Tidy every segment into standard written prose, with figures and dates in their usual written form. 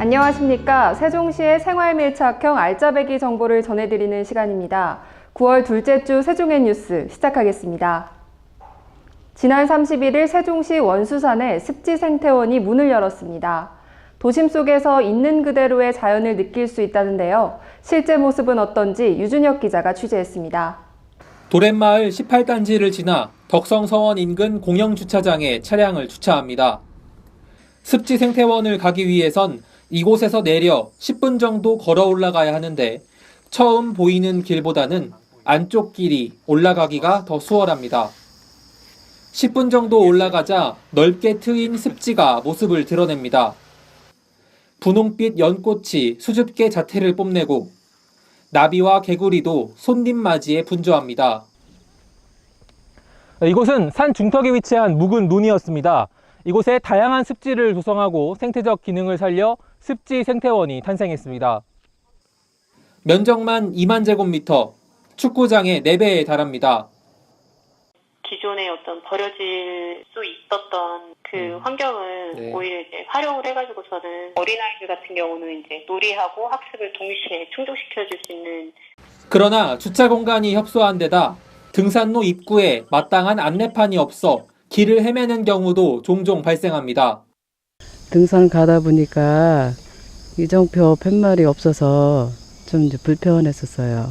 안녕하십니까. 세종시의 생활밀착형 알짜배기 정보를 전해드리는 시간입니다. 9월 둘째 주 세종의 뉴스 시작하겠습니다. 지난 31일 세종시 원수산에 습지생태원이 문을 열었습니다. 도심 속에서 있는 그대로의 자연을 느낄 수 있다는데요. 실제 모습은 어떤지 유준혁 기자가 취재했습니다. 도렛마을 18단지를 지나 덕성서원 인근 공영주차장에 차량을 주차합니다. 습지생태원을 가기 위해선 이곳에서 내려 10분 정도 걸어 올라가야 하는데 처음 보이는 길보다는 안쪽 길이 올라가기가 더 수월합니다. 10분 정도 올라가자 넓게 트인 습지가 모습을 드러냅니다. 분홍빛 연꽃이 수줍게 자태를 뽐내고 나비와 개구리도 손님 맞이에 분주합니다. 이곳은 산 중턱에 위치한 묵은 논이었습니다. 이곳에 다양한 습지를 조성하고 생태적 기능을 살려 습지 생태원이 탄생했습니다. 면적만 2만 제곱미터, 축구장의 4배에 달합니다. 기존에 어떤 버려질 수 있었던 그 환경을 오히려 이제 활용을 해가지고 저는 어린아이들 같은 경우는 이제 놀이하고 학습을 동시에 충족시켜줄 수 있는. 그러나 주차 공간이 협소한 데다 등산로 입구에 마땅한 안내판이 없어 길을 헤매는 경우도 종종 발생합니다. 등산 가다 보니까 이정표 팻말이 없어서 좀 이제 불편했었어요.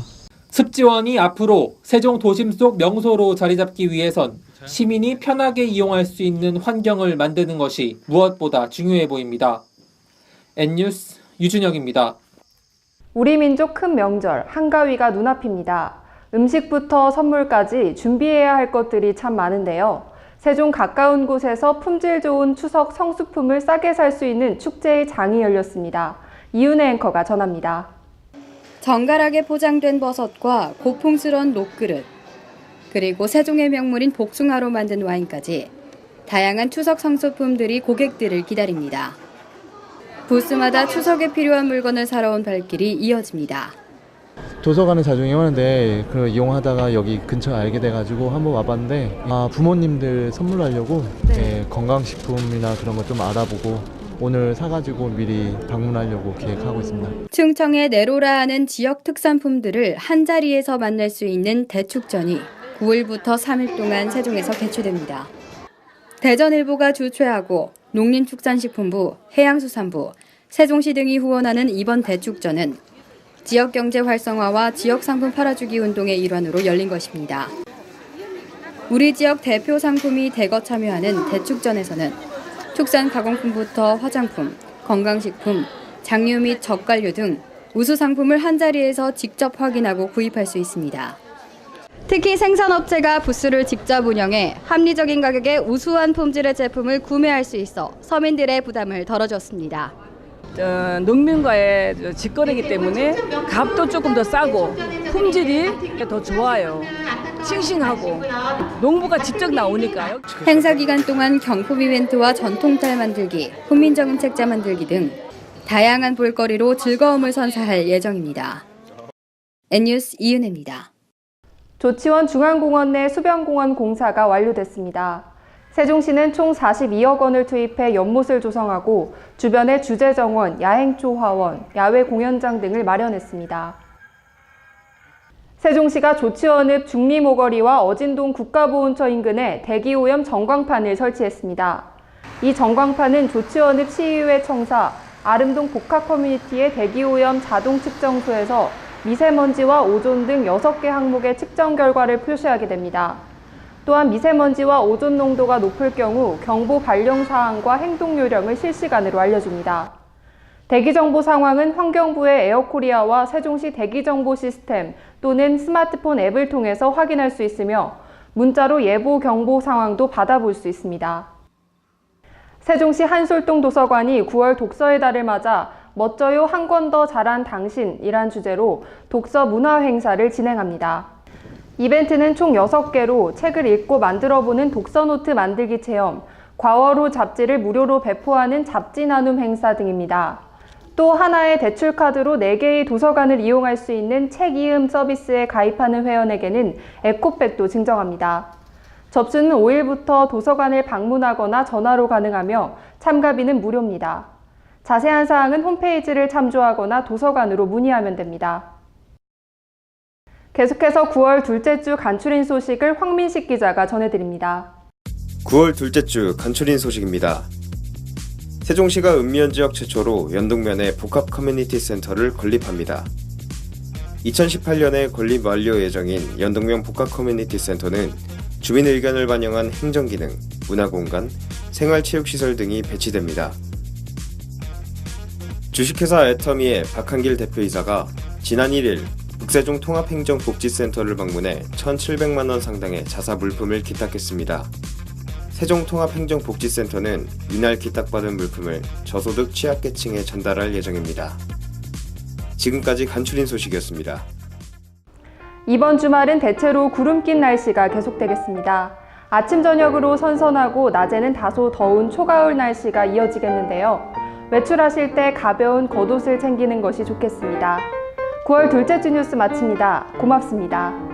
습지원이 앞으로 세종 도심 속 명소로 자리 잡기 위해선 시민이 편하게 이용할 수 있는 환경을 만드는 것이 무엇보다 중요해 보입니다. N뉴스 유준혁입니다. 우리 민족 큰 명절 한가위가 눈앞입니다. 음식부터 선물까지 준비해야 할 것들이 참 많은데요. 세종 가까운 곳에서 품질 좋은 추석 성수품을 싸게 살 수 있는 축제의 장이 열렸습니다. 이윤혜 앵커가 전합니다. 정갈하게 포장된 버섯과 고풍스러운 녹그릇, 그리고 세종의 명물인 복숭아로 만든 와인까지 다양한 추석 성수품들이 고객들을 기다립니다. 부스마다 추석에 필요한 물건을 사러 온 발길이 이어집니다. 도서관을 자주 이용하는데 이용하다가 여기 근처에 알게 돼가지고 한번 와봤는데 부모님들 선물하려고 건강식품이나 그런 거 좀 알아보고 오늘 사가지고 미리 방문하려고 계획하고 있습니다. 충청의 내로라 하는 지역 특산품들을 한자리에서 만날 수 있는 대축전이 9일부터 3일 동안 세종에서 개최됩니다. 대전일보가 주최하고 농림축산식품부, 해양수산부, 세종시 등이 후원하는 이번 대축전은 지역경제 활성화와 지역상품 팔아주기 운동의 일환으로 열린 것입니다. 우리 지역 대표 상품이 대거 참여하는 대축전에서는 축산 가공품부터 화장품, 건강식품, 장류 및 젓갈류 등 우수 상품을 한자리에서 직접 확인하고 구입할 수 있습니다. 특히 생산업체가 부스를 직접 운영해 합리적인 가격에 우수한 품질의 제품을 구매할 수 있어 서민들의 부담을 덜어줬습니다. 농민과의 직거래이기 때문에 값도 조금 더 싸고 품질이 더 좋아요. 싱싱하고 농부가 직접 나오니까요. 행사 기간 동안 경품 이벤트와 전통탈 만들기, 훈민정음 책자 만들기 등 다양한 볼거리로 즐거움을 선사할 예정입니다. N뉴스 이윤혜입니다. 조치원 중앙공원 내 수변공원 공사가 완료됐습니다. 세종시는 총 42억 원을 투입해 연못을 조성하고 주변에 주제정원, 야행초화원, 야외 공연장 등을 마련했습니다. 세종시가 조치원읍 중리모거리와 어진동 국가보훈처 인근에 대기오염 전광판을 설치했습니다. 이 전광판은 조치원읍 시의회 청사, 아름동 복합커뮤니티의 대기오염 자동 측정소에서 미세먼지와 오존 등 6개 항목의 측정 결과를 표시하게 됩니다. 또한 미세먼지와 오존 농도가 높을 경우 경보 발령 사항과 행동 요령을 실시간으로 알려줍니다. 대기정보 상황은 환경부의 에어코리아와 세종시 대기정보 시스템 또는 스마트폰 앱을 통해서 확인할 수 있으며 문자로 예보 경보 상황도 받아볼 수 있습니다. 세종시 한솔동 도서관이 9월 독서의 달을 맞아 멋져요 한 권 더 잘한 당신이란 주제로 독서 문화 행사를 진행합니다. 이벤트는 총 6개로 책을 읽고 만들어보는 독서노트 만들기 체험, 과월호 잡지를 무료로 배포하는 잡지 나눔 행사 등입니다. 또 하나의 대출카드로 4개의 도서관을 이용할 수 있는 책이음 서비스에 가입하는 회원에게는 에코백도 증정합니다. 접수는 5일부터 도서관을 방문하거나 전화로 가능하며 참가비는 무료입니다. 자세한 사항은 홈페이지를 참조하거나 도서관으로 문의하면 됩니다. 계속해서 9월 둘째 주 간추린 소식을 황민식 기자가 전해드립니다. 9월 둘째 주 간추린 소식입니다. 세종시가 읍면 지역 최초로 연동면에 복합 커뮤니티 센터를 건립합니다. 2018년에 건립 완료 예정인 연동면 복합 커뮤니티 센터는 주민 의견을 반영한 행정기능, 문화공간, 생활체육시설 등이 배치됩니다. 주식회사 애터미의 박한길 대표이사가 지난 1일 북세종 통합행정복지센터를 방문해 1,700만 원 상당의 자사 물품을 기탁했습니다. 세종통합행정복지센터는 이날 기탁받은 물품을 저소득 취약계층에 전달할 예정입니다. 지금까지 간추린 소식이었습니다. 이번 주말은 대체로 구름 낀 날씨가 계속되겠습니다. 아침 저녁으로 선선하고 낮에는 다소 더운 초가을 날씨가 이어지겠는데요. 외출하실 때 가벼운 겉옷을 챙기는 것이 좋겠습니다. 9월 둘째 주 뉴스 마칩니다. 고맙습니다.